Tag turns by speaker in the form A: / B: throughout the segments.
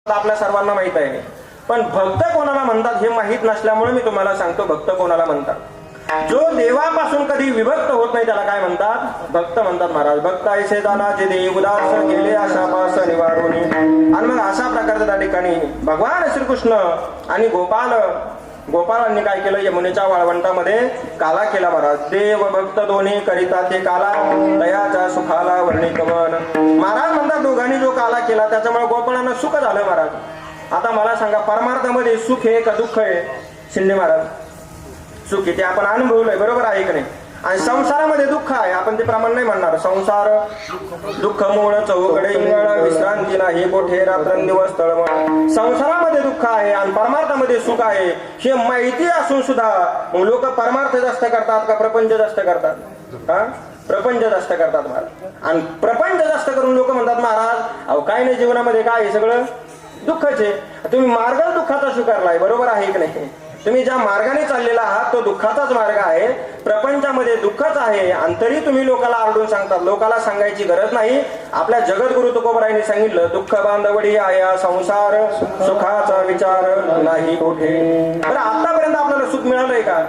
A: आपल्या सर्वांना माहित आहे, पण भक्त कोणाला म्हणतात हे माहित नसल्यामुळे मी तुम्हाला सांगतो भक्त कोणाला म्हणतात. जो देवापासून कधी विभक्त होत नाही त्याला काय म्हणतात? भक्त म्हणतात महाराज. भक्त ऐसे जाना जे देव उदास केले आशापास निवारोनी. आणि मग अशा प्रकारच्या त्या ठिकाणी भगवान श्रीकृष्ण आणि गोपाळांनी काय केलं? यमुनेच्या वाळवंटामध्ये काला केला महाराज. देव भक्त दोन्ही करिता ते काला दयाच्या सुखाला वर्णिकवन. महाराज म्हणतात दोघांनी जो काला केला त्याच्यामुळे गोपाळांना सुख झालं महाराज. आता मला सांगा, परमार्थामध्ये सुख आहे का दुःख आहे? शिंदे महाराज, सुख आहे ते आपण अनुभवलंय, बरोबर आहे की नाही? आणि संसारामध्ये दुःख आहे, आपण ते प्रमाण नाही म्हणणार. संसार दुःख मूळ चौकडे इंगळ विश्रांती नाही कोठे रात्रंदिवस तळमळ. संसारामध्ये दुःख आहे आणि परमार्थामध्ये सुख आहे हे माहिती असून सुद्धा लोक परमार्थ जास्त करतात का प्रपंच जास्त करतात? हा, प्रपंच जास्त करतात महाराज. आणि प्रपंच जास्त करून लोक म्हणतात महाराज अहो काय नाही जीवनामध्ये काय आहे, सगळं दुःखच आहे. तुम्ही मार्ग दुःखाचा स्वीकारलाय, बरोबर आहे की नाही? तुम्ही ज्या मार्गाने चाललेला आहात तो दुःखाचाच मार्ग आहे, प्रपंचामध्ये दुःखच आहे. आणि तरी तुम्ही लोकांना आरडून सांगतात. लोकांना सांगायची गरज नाही. आपल्या जगद्गुरु तुकोबरायांनी सांगितलं, दुःख बांधवडी आया संसार सुखाचा विचार नाही कोठे. तर आतापर्यंत आपल्याला सुख मिळालंय का?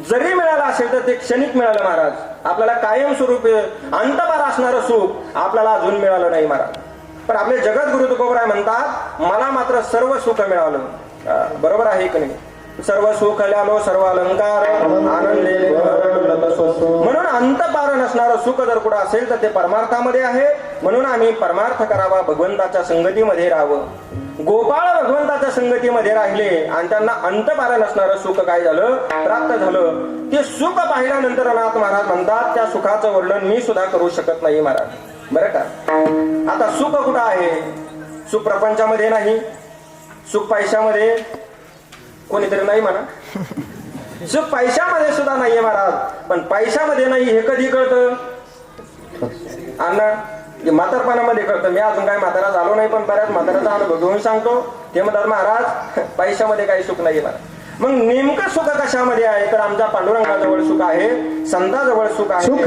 A: जरी मिळालं असेल तर ते क्षणिक मिळालं महाराज. आपल्याला कायमस्वरूपी अंतपार असणारं सुख आपल्याला अजून मिळालं नाही महाराज. पण आपले जगद्गुरु तुकोबराय म्हणतात मला मात्र सर्व सुख मिळालं. बरोबर आहे की नाही? सर्व सुख ल्यालो सर्व अलंकार आनंदे. म्हणून अंतपार नसणारं सुख जर कुठं असेल तर ते परमार्थामध्ये आहे. म्हणून आम्ही परमार्थ करावा, भगवंताच्या संगतीमध्ये राहावं. गोपाळ भगवंताच्या संगतीमध्ये राहिले आणि त्यांना अंतपार नसणारं सुख काय झालं? प्राप्त झालं. ते सुख पाहिल्यानंतर नाथ महाराज म्हणतात त्या सुखाचं वर्णन मी सुद्धा करू शकत नाही महाराज. बरं का? आता सुख कुठं आहे? सुख प्रपंचामध्ये नाही, सुख पैशामध्ये कोणीतरी नाही म्हणा, सुख पैशामध्ये सुद्धा नाहीये महाराज. पण पैशामध्ये नाही हे कधी कळतं? अण्णा म्हातारपणामध्ये कळतं. मी अजून काय म्हातारा झालो नाही, पण बऱ्याच म्हाताऱ्याचा अनुभव घेऊन सांगतो. ते म्हणतात महाराज पैशामध्ये काही सुख नाही महाराज. मग नेमकं सुख कशामध्ये आहे? तर आमच्या पांडुरंगाजवळ सुख आहे, संताजवळ सुख आहे.